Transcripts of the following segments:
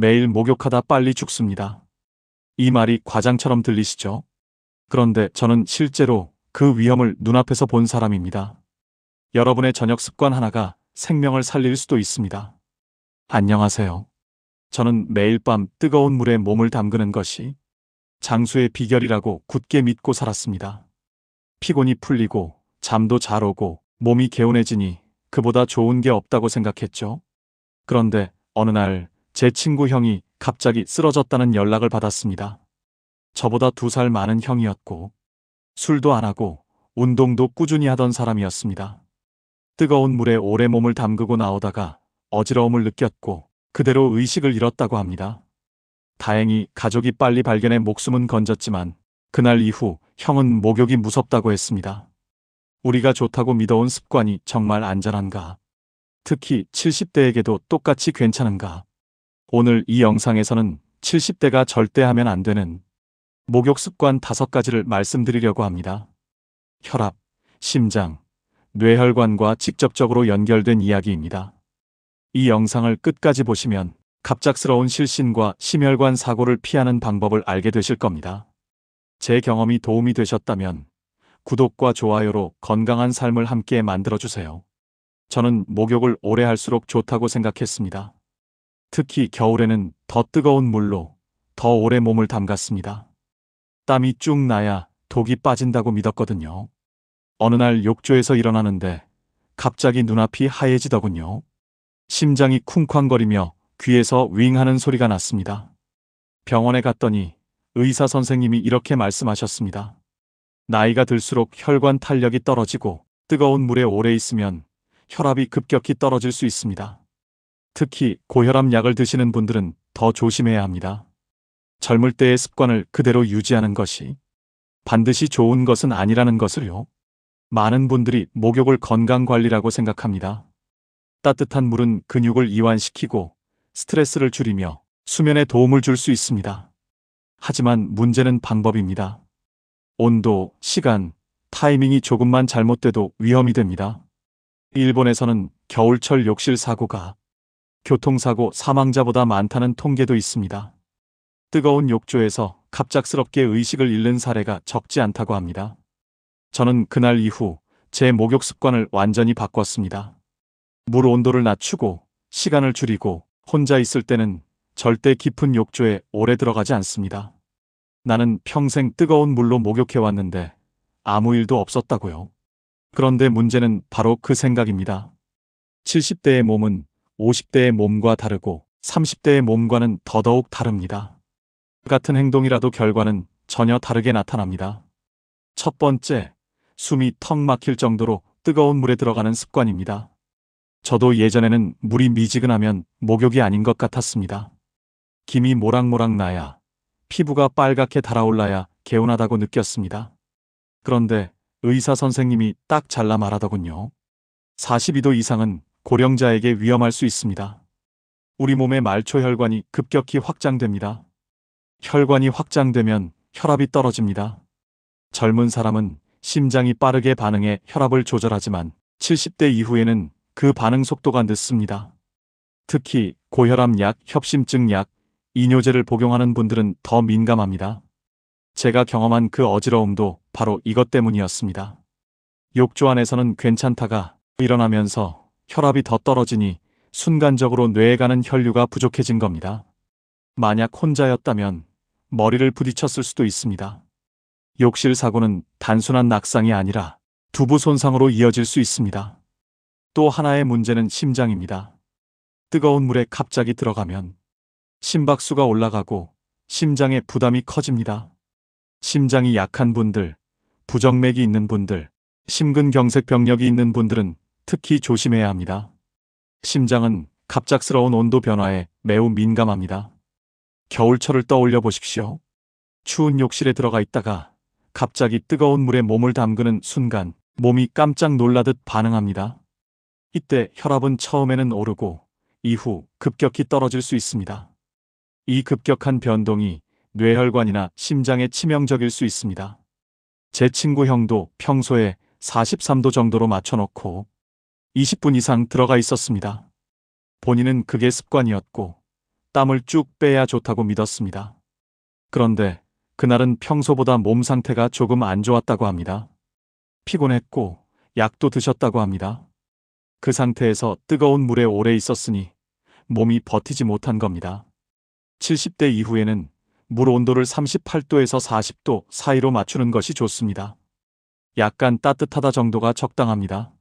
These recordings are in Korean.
매일 목욕하다 빨리 죽습니다. 이 말이 과장처럼 들리시죠? 그런데 저는 실제로 그 위험을 눈앞에서 본 사람입니다. 여러분의 저녁 습관 하나가 생명을 살릴 수도 있습니다. 안녕하세요. 저는 매일 밤 뜨거운 물에 몸을 담그는 것이 장수의 비결이라고 굳게 믿고 살았습니다. 피곤이 풀리고 잠도 잘 오고 몸이 개운해지니 그보다 좋은 게 없다고 생각했죠. 그런데 어느 날 제 친구 형이 갑자기 쓰러졌다는 연락을 받았습니다. 저보다 2살 많은 형이었고 술도 안 하고 운동도 꾸준히 하던 사람이었습니다. 뜨거운 물에 오래 몸을 담그고 나오다가 어지러움을 느꼈고 그대로 의식을 잃었다고 합니다. 다행히 가족이 빨리 발견해 목숨은 건졌지만 그날 이후 형은 목욕이 무섭다고 했습니다. 우리가 좋다고 믿어온 습관이 정말 안전한가? 특히 70대에게도 똑같이 괜찮은가? 오늘 이 영상에서는 70대가 절대 하면 안 되는 목욕 습관 5가지를 말씀드리려고 합니다. 혈압, 심장, 뇌혈관과 직접적으로 연결된 이야기입니다. 이 영상을 끝까지 보시면 갑작스러운 실신과 심혈관 사고를 피하는 방법을 알게 되실 겁니다. 제 경험이 도움이 되셨다면 구독과 좋아요로 건강한 삶을 함께 만들어주세요. 저는 목욕을 오래 할수록 좋다고 생각했습니다. 특히 겨울에는 더 뜨거운 물로 더 오래 몸을 담갔습니다. 땀이 쭉 나야 독이 빠진다고 믿었거든요. 어느 날 욕조에서 일어나는데 갑자기 눈앞이 하얘지더군요. 심장이 쿵쾅거리며 귀에서 윙 하는 소리가 났습니다. 병원에 갔더니 의사 선생님이 이렇게 말씀하셨습니다. 나이가 들수록 혈관 탄력이 떨어지고 뜨거운 물에 오래 있으면 혈압이 급격히 떨어질 수 있습니다. 특히 고혈압 약을 드시는 분들은 더 조심해야 합니다. 젊을 때의 습관을 그대로 유지하는 것이 반드시 좋은 것은 아니라는 것을요. 많은 분들이 목욕을 건강관리라고 생각합니다. 따뜻한 물은 근육을 이완시키고 스트레스를 줄이며 수면에 도움을 줄 수 있습니다. 하지만 문제는 방법입니다. 온도, 시간, 타이밍이 조금만 잘못돼도 위험이 됩니다. 일본에서는 겨울철 욕실 사고가 교통사고 사망자보다 많다는 통계도 있습니다. 뜨거운 욕조에서 갑작스럽게 의식을 잃는 사례가 적지 않다고 합니다. 저는 그날 이후 제 목욕 습관을 완전히 바꿨습니다. 물 온도를 낮추고 시간을 줄이고 혼자 있을 때는 절대 깊은 욕조에 오래 들어가지 않습니다. 나는 평생 뜨거운 물로 목욕해왔는데 아무 일도 없었다고요. 그런데 문제는 바로 그 생각입니다. 70대의 몸은 50대의 몸과 다르고 30대의 몸과는 더더욱 다릅니다. 같은 행동이라도 결과는 전혀 다르게 나타납니다. 첫 번째, 숨이 턱 막힐 정도로 뜨거운 물에 들어가는 습관입니다. 저도 예전에는 물이 미지근하면 목욕이 아닌 것 같았습니다. 김이 모락모락 나야, 피부가 빨갛게 달아올라야 개운하다고 느꼈습니다. 그런데 의사 선생님이 딱 잘라 말하더군요. 42도 이상은 고령자에게 위험할 수 있습니다. 우리 몸의 말초혈관이 급격히 확장됩니다. 혈관이 확장되면 혈압이 떨어집니다. 젊은 사람은 심장이 빠르게 반응해 혈압을 조절하지만 70대 이후에는 그 반응 속도가 늦습니다. 특히 고혈압 약, 협심증 약, 이뇨제를 복용하는 분들은 더 민감합니다. 제가 경험한 그 어지러움도 바로 이것 때문이었습니다. 욕조 안에서는 괜찮다가 일어나면서 혈압이 더 떨어지니 순간적으로 뇌에 가는 혈류가 부족해진 겁니다. 만약 혼자였다면 머리를 부딪혔을 수도 있습니다. 욕실 사고는 단순한 낙상이 아니라 두부 손상으로 이어질 수 있습니다. 또 하나의 문제는 심장입니다. 뜨거운 물에 갑자기 들어가면 심박수가 올라가고 심장에 부담이 커집니다. 심장이 약한 분들, 부정맥이 있는 분들, 심근경색 병력이 있는 분들은 특히 조심해야 합니다. 심장은 갑작스러운 온도 변화에 매우 민감합니다. 겨울철을 떠올려 보십시오. 추운 욕실에 들어가 있다가 갑자기 뜨거운 물에 몸을 담그는 순간 몸이 깜짝 놀라듯 반응합니다. 이때 혈압은 처음에는 오르고 이후 급격히 떨어질 수 있습니다. 이 급격한 변동이 뇌혈관이나 심장에 치명적일 수 있습니다. 제 친구 형도 평소에 43도 정도로 맞춰놓고 20분 이상 들어가 있었습니다. 본인은 그게 습관이었고 땀을 쭉 빼야 좋다고 믿었습니다. 그런데 그날은 평소보다 몸 상태가 조금 안 좋았다고 합니다. 피곤했고 약도 드셨다고 합니다. 그 상태에서 뜨거운 물에 오래 있었으니 몸이 버티지 못한 겁니다. 70대 이후에는 물 온도를 38도에서 40도 사이로 맞추는 것이 좋습니다. 약간 따뜻하다 정도가 적당합니다.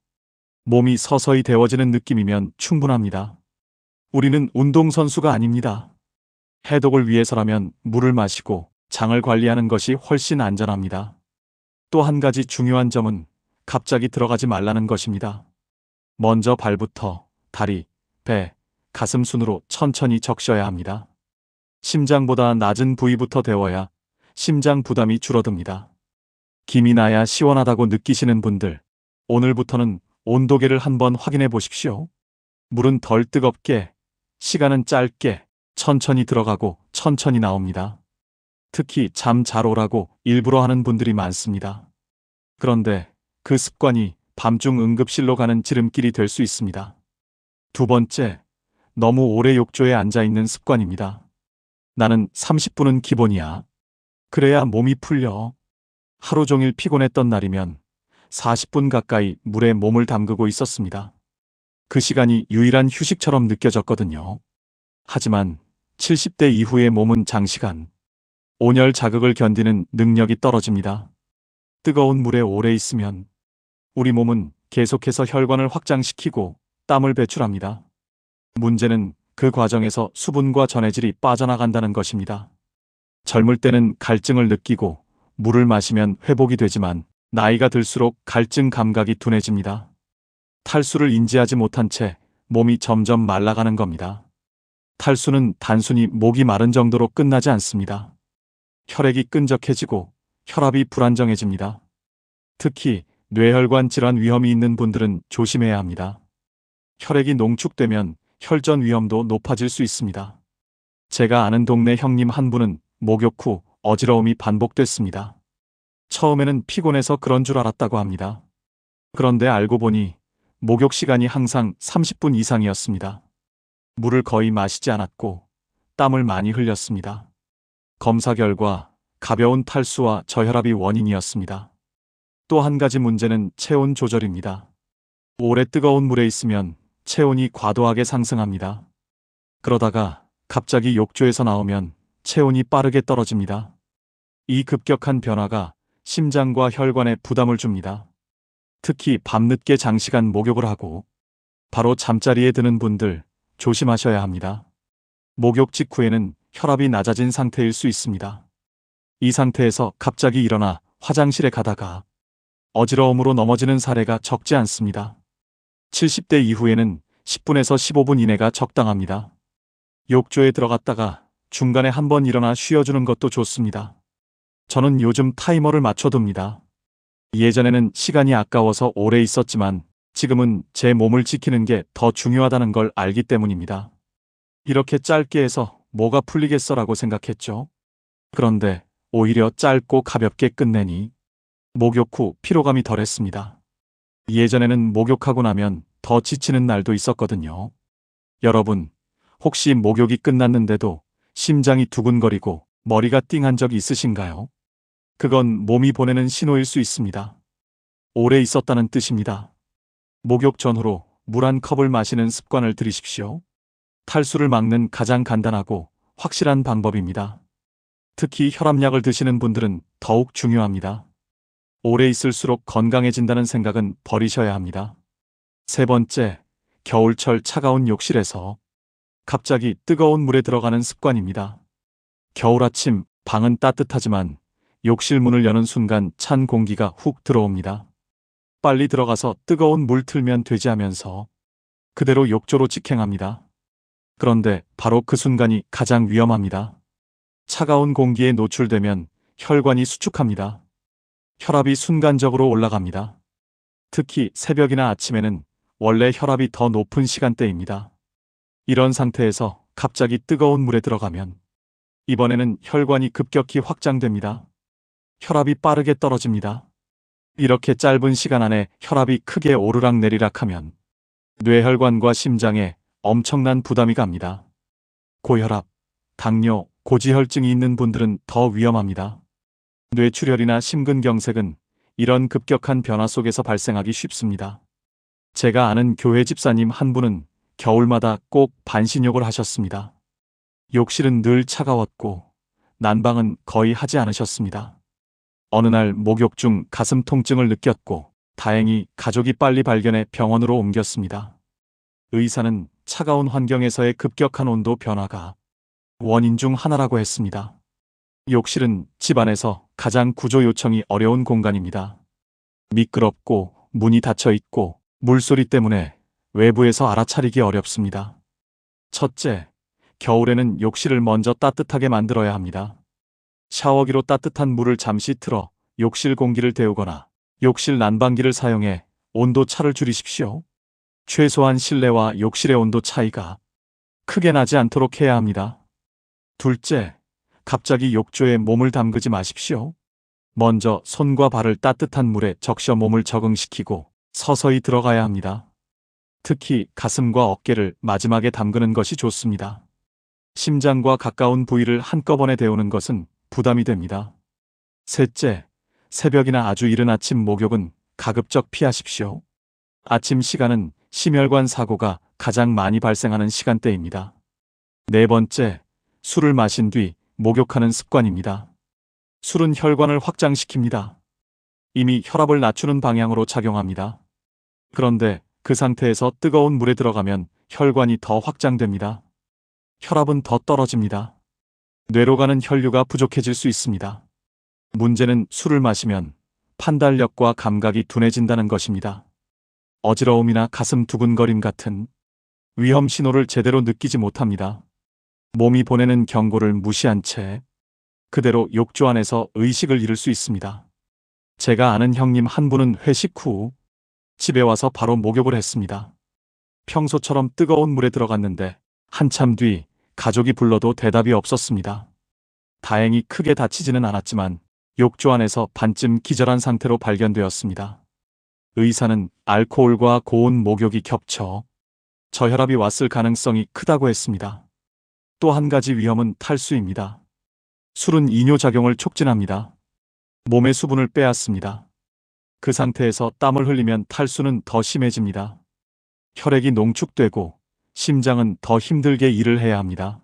몸이 서서히 데워지는 느낌이면 충분합니다. 우리는 운동선수가 아닙니다. 해독을 위해서라면 물을 마시고 장을 관리하는 것이 훨씬 안전합니다. 또 한 가지 중요한 점은 갑자기 들어가지 말라는 것입니다. 먼저 발부터 다리, 배, 가슴 순으로 천천히 적셔야 합니다. 심장보다 낮은 부위부터 데워야 심장 부담이 줄어듭니다. 김이 나야 시원하다고 느끼시는 분들, 오늘부터는 온도계를 한번 확인해 보십시오. 물은 덜 뜨겁게, 시간은 짧게, 천천히 들어가고 천천히 나옵니다. 특히 잠 잘 오라고 일부러 하는 분들이 많습니다. 그런데 그 습관이 밤중 응급실로 가는 지름길이 될 수 있습니다. 두 번째, 너무 오래 욕조에 앉아 있는 습관입니다. 나는 30분은 기본이야. 그래야 몸이 풀려. 하루 종일 피곤했던 날이면 40분 가까이 물에 몸을 담그고 있었습니다. 그 시간이 유일한 휴식처럼 느껴졌거든요. 하지만 70대 이후의 몸은 장시간, 온열 자극을 견디는 능력이 떨어집니다. 뜨거운 물에 오래 있으면 우리 몸은 계속해서 혈관을 확장시키고 땀을 배출합니다. 문제는 그 과정에서 수분과 전해질이 빠져나간다는 것입니다. 젊을 때는 갈증을 느끼고 물을 마시면 회복이 되지만 나이가 들수록 갈증 감각이 둔해집니다. 탈수를 인지하지 못한 채 몸이 점점 말라가는 겁니다. 탈수는 단순히 목이 마른 정도로 끝나지 않습니다. 혈액이 끈적해지고 혈압이 불안정해집니다. 특히 뇌혈관 질환 위험이 있는 분들은 조심해야 합니다. 혈액이 농축되면 혈전 위험도 높아질 수 있습니다. 제가 아는 동네 형님 한 분은 목욕 후 어지러움이 반복됐습니다. 처음에는 피곤해서 그런 줄 알았다고 합니다. 그런데 알고 보니 목욕 시간이 항상 30분 이상이었습니다. 물을 거의 마시지 않았고 땀을 많이 흘렸습니다. 검사 결과 가벼운 탈수와 저혈압이 원인이었습니다. 또 한 가지 문제는 체온 조절입니다. 오래 뜨거운 물에 있으면 체온이 과도하게 상승합니다. 그러다가 갑자기 욕조에서 나오면 체온이 빠르게 떨어집니다. 이 급격한 변화가 심장과 혈관에 부담을 줍니다. 특히 밤늦게 장시간 목욕을 하고 바로 잠자리에 드는 분들 조심하셔야 합니다. 목욕 직후에는 혈압이 낮아진 상태일 수 있습니다. 이 상태에서 갑자기 일어나 화장실에 가다가 어지러움으로 넘어지는 사례가 적지 않습니다. 70대 이후에는 10분에서 15분 이내가 적당합니다. 욕조에 들어갔다가 중간에 한번 일어나 쉬어주는 것도 좋습니다. 저는 요즘 타이머를 맞춰둡니다. 예전에는 시간이 아까워서 오래 있었지만 지금은 제 몸을 지키는 게 더 중요하다는 걸 알기 때문입니다. 이렇게 짧게 해서 뭐가 풀리겠어라고 생각했죠. 그런데 오히려 짧고 가볍게 끝내니 목욕 후 피로감이 덜했습니다. 예전에는 목욕하고 나면 더 지치는 날도 있었거든요. 여러분, 혹시 목욕이 끝났는데도 심장이 두근거리고 머리가 띵한 적 있으신가요? 그건 몸이 보내는 신호일 수 있습니다. 오래 있었다는 뜻입니다. 목욕 전후로 물 한 컵을 마시는 습관을 들이십시오. 탈수를 막는 가장 간단하고 확실한 방법입니다. 특히 혈압약을 드시는 분들은 더욱 중요합니다. 오래 있을수록 건강해진다는 생각은 버리셔야 합니다. 세 번째, 겨울철 차가운 욕실에서 갑자기 뜨거운 물에 들어가는 습관입니다. 겨울 아침, 방은 따뜻하지만 욕실 문을 여는 순간 찬 공기가 훅 들어옵니다. 빨리 들어가서 뜨거운 물 틀면 되지 하면서 그대로 욕조로 직행합니다. 그런데 바로 그 순간이 가장 위험합니다. 차가운 공기에 노출되면 혈관이 수축합니다. 혈압이 순간적으로 올라갑니다. 특히 새벽이나 아침에는 원래 혈압이 더 높은 시간대입니다. 이런 상태에서 갑자기 뜨거운 물에 들어가면 이번에는 혈관이 급격히 확장됩니다. 혈압이 빠르게 떨어집니다. 이렇게 짧은 시간 안에 혈압이 크게 오르락내리락하면 뇌혈관과 심장에 엄청난 부담이 갑니다. 고혈압, 당뇨, 고지혈증이 있는 분들은 더 위험합니다. 뇌출혈이나 심근경색은 이런 급격한 변화 속에서 발생하기 쉽습니다. 제가 아는 교회 집사님 한 분은 겨울마다 꼭 반신욕을 하셨습니다. 욕실은 늘 차가웠고 난방은 거의 하지 않으셨습니다. 어느 날 목욕 중 가슴 통증을 느꼈고 다행히 가족이 빨리 발견해 병원으로 옮겼습니다. 의사는 차가운 환경에서의 급격한 온도 변화가 원인 중 하나라고 했습니다. 욕실은 집안에서 가장 구조 요청이 어려운 공간입니다. 미끄럽고 문이 닫혀 있고 물소리 때문에 외부에서 알아차리기 어렵습니다. 첫째, 겨울에는 욕실을 먼저 따뜻하게 만들어야 합니다. 샤워기로 따뜻한 물을 잠시 틀어 욕실 공기를 데우거나 욕실 난방기를 사용해 온도 차를 줄이십시오. 최소한 실내와 욕실의 온도 차이가 크게 나지 않도록 해야 합니다. 둘째, 갑자기 욕조에 몸을 담그지 마십시오. 먼저 손과 발을 따뜻한 물에 적셔 몸을 적응시키고 서서히 들어가야 합니다. 특히 가슴과 어깨를 마지막에 담그는 것이 좋습니다. 심장과 가까운 부위를 한꺼번에 데우는 것은 부담이 됩니다. 셋째, 새벽이나 아주 이른 아침 목욕은 가급적 피하십시오. 아침 시간은 심혈관 사고가 가장 많이 발생하는 시간대입니다. 네 번째, 술을 마신 뒤 목욕하는 습관입니다. 술은 혈관을 확장시킵니다. 이미 혈압을 낮추는 방향으로 작용합니다. 그런데 그 상태에서 뜨거운 물에 들어가면 혈관이 더 확장됩니다. 혈압은 더 떨어집니다. 뇌로 가는 혈류가 부족해질 수 있습니다. 문제는 술을 마시면 판단력과 감각이 둔해진다는 것입니다. 어지러움이나 가슴 두근거림 같은 위험 신호를 제대로 느끼지 못합니다. 몸이 보내는 경고를 무시한 채 그대로 욕조 안에서 의식을 잃을 수 있습니다. 제가 아는 형님 한 분은 회식 후 집에 와서 바로 목욕을 했습니다. 평소처럼 뜨거운 물에 들어갔는데 한참 뒤 가족이 불러도 대답이 없었습니다. 다행히 크게 다치지는 않았지만 욕조 안에서 반쯤 기절한 상태로 발견되었습니다. 의사는 알코올과 고온 목욕이 겹쳐 저혈압이 왔을 가능성이 크다고 했습니다. 또 한 가지 위험은 탈수입니다. 술은 이뇨작용을 촉진합니다. 몸의 수분을 빼앗습니다. 그 상태에서 땀을 흘리면 탈수는 더 심해집니다. 혈액이 농축되고 심장은 더 힘들게 일을 해야 합니다.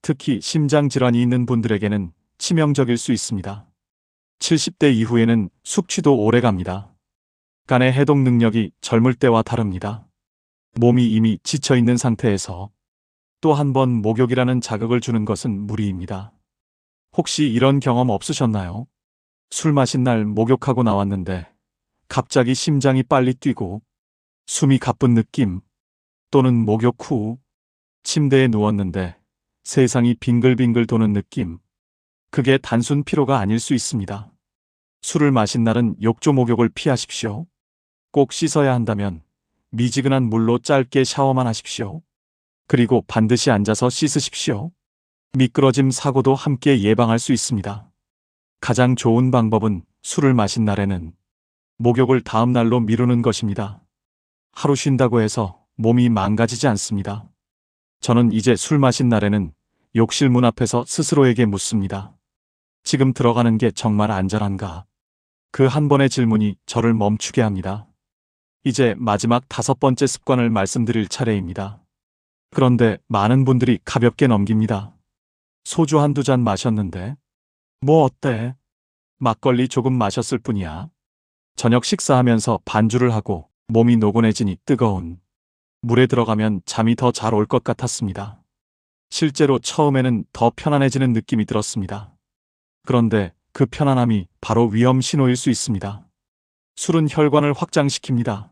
특히 심장 질환이 있는 분들에게는 치명적일 수 있습니다. 70대 이후에는 숙취도 오래갑니다. 간의 해독 능력이 젊을 때와 다릅니다. 몸이 이미 지쳐 있는 상태에서 또 한 번 목욕이라는 자극을 주는 것은 무리입니다. 혹시 이런 경험 없으셨나요? 술 마신 날 목욕하고 나왔는데 갑자기 심장이 빨리 뛰고 숨이 가쁜 느낌, 또는 목욕 후 침대에 누웠는데 세상이 빙글빙글 도는 느낌. 그게 단순 피로가 아닐 수 있습니다. 술을 마신 날은 욕조 목욕을 피하십시오. 꼭 씻어야 한다면 미지근한 물로 짧게 샤워만 하십시오. 그리고 반드시 앉아서 씻으십시오. 미끄러짐 사고도 함께 예방할 수 있습니다. 가장 좋은 방법은 술을 마신 날에는 목욕을 다음 날로 미루는 것입니다. 하루 쉰다고 해서 몸이 망가지지 않습니다. 저는 이제 술 마신 날에는 욕실 문 앞에서 스스로에게 묻습니다. 지금 들어가는 게 정말 안전한가? 그 한 번의 질문이 저를 멈추게 합니다. 이제 마지막 5번째 습관을 말씀드릴 차례입니다. 그런데 많은 분들이 가볍게 넘깁니다. 소주 한두 잔 마셨는데 뭐 어때? 막걸리 조금 마셨을 뿐이야. 저녁 식사하면서 반주를 하고 몸이 노곤해지니 뜨거운 물에 들어가면 잠이 더 잘 올 것 같았습니다. 실제로 처음에는 더 편안해지는 느낌이 들었습니다. 그런데 그 편안함이 바로 위험 신호일 수 있습니다. 술은 혈관을 확장시킵니다.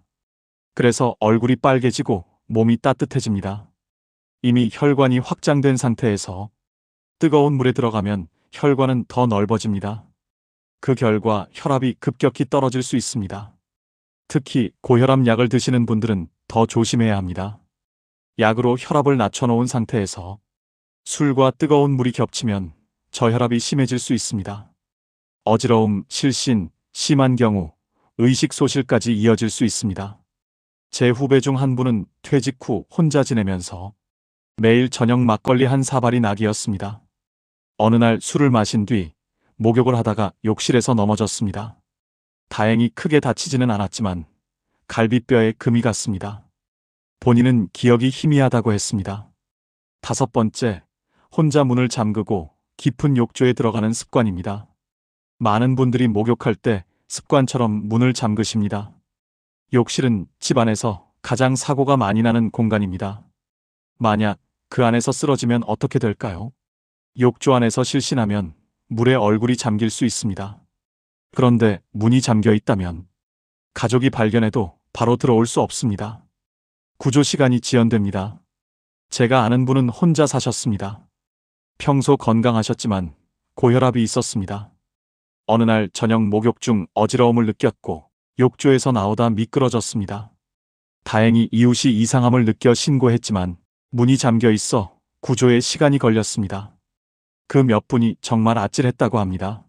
그래서 얼굴이 빨개지고 몸이 따뜻해집니다. 이미 혈관이 확장된 상태에서 뜨거운 물에 들어가면 혈관은 더 넓어집니다. 그 결과 혈압이 급격히 떨어질 수 있습니다. 특히 고혈압 약을 드시는 분들은 더 조심해야 합니다. 약으로 혈압을 낮춰놓은 상태에서 술과 뜨거운 물이 겹치면 저혈압이 심해질 수 있습니다. 어지러움, 실신, 심한 경우 의식소실까지 이어질 수 있습니다. 제 후배 중 한 분은 퇴직 후 혼자 지내면서 매일 저녁 막걸리 한 사발이 낙이었습니다. 어느 날 술을 마신 뒤 목욕을 하다가 욕실에서 넘어졌습니다. 다행히 크게 다치지는 않았지만 갈비뼈에 금이 갔습니다. 본인은 기억이 희미하다고 했습니다. 5번째, 혼자 문을 잠그고 깊은 욕조에 들어가는 습관입니다. 많은 분들이 목욕할 때 습관처럼 문을 잠그십니다. 욕실은 집안에서 가장 사고가 많이 나는 공간입니다. 만약 그 안에서 쓰러지면 어떻게 될까요? 욕조 안에서 실신하면 물에 얼굴이 잠길 수 있습니다. 그런데 문이 잠겨 있다면 가족이 발견해도 바로 들어올 수 없습니다. 구조 시간이 지연됩니다. 제가 아는 분은 혼자 사셨습니다. 평소 건강하셨지만 고혈압이 있었습니다. 어느 날 저녁 목욕 중 어지러움을 느꼈고 욕조에서 나오다 미끄러졌습니다. 다행히 이웃이 이상함을 느껴 신고했지만 문이 잠겨 있어 구조에 시간이 걸렸습니다. 그 몇 분이 정말 아찔했다고 합니다.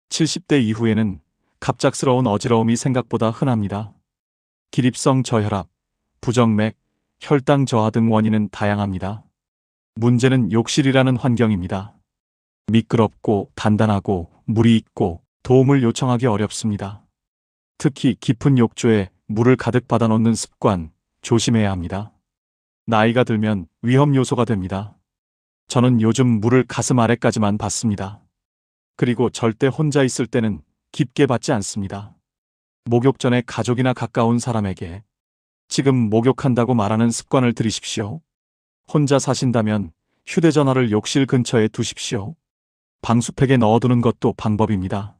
70대 이후에는 갑작스러운 어지러움이 생각보다 흔합니다. 기립성 저혈압, 부정맥, 혈당 저하 등 원인은 다양합니다. 문제는 욕실이라는 환경입니다. 미끄럽고 단단하고 물이 있고 도움을 요청하기 어렵습니다. 특히 깊은 욕조에 물을 가득 받아놓는 습관 조심해야 합니다. 나이가 들면 위험 요소가 됩니다. 저는 요즘 물을 가슴 아래까지만 받습니다. 그리고 절대 혼자 있을 때는 깊게 받지 않습니다. 목욕 전에 가족이나 가까운 사람에게 지금 목욕한다고 말하는 습관을 들이십시오. 혼자 사신다면 휴대전화를 욕실 근처에 두십시오. 방수팩에 넣어두는 것도 방법입니다.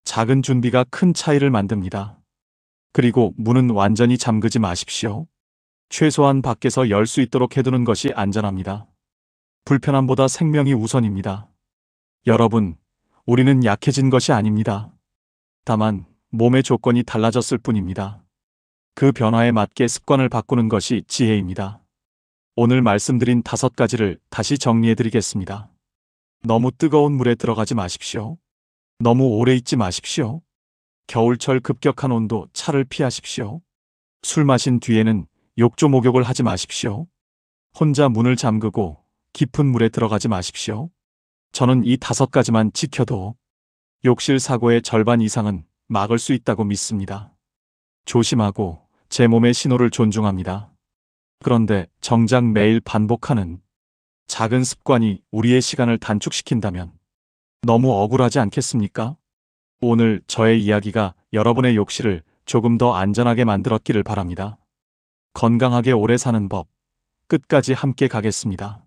작은 준비가 큰 차이를 만듭니다. 그리고 문은 완전히 잠그지 마십시오. 최소한 밖에서 열 수 있도록 해두는 것이 안전합니다. 불편함보다 생명이 우선입니다. 여러분, 우리는 약해진 것이 아닙니다. 다만 몸의 조건이 달라졌을 뿐입니다. 그 변화에 맞게 습관을 바꾸는 것이 지혜입니다. 오늘 말씀드린 5가지를 다시 정리해드리겠습니다. 너무 뜨거운 물에 들어가지 마십시오. 너무 오래 있지 마십시오. 겨울철 급격한 온도 차를 피하십시오. 술 마신 뒤에는 욕조 목욕을 하지 마십시오. 혼자 문을 잠그고 깊은 물에 들어가지 마십시오. 저는 이 5가지만 지켜도 욕실 사고의 절반 이상은 막을 수 있다고 믿습니다. 조심하고 제 몸의 신호를 존중합니다. 그런데 정작 매일 반복하는 작은 습관이 우리의 시간을 단축시킨다면 너무 억울하지 않겠습니까? 오늘 저의 이야기가 여러분의 욕실을 조금 더 안전하게 만들었기를 바랍니다. 건강하게 오래 사는 법, 끝까지 함께 가겠습니다.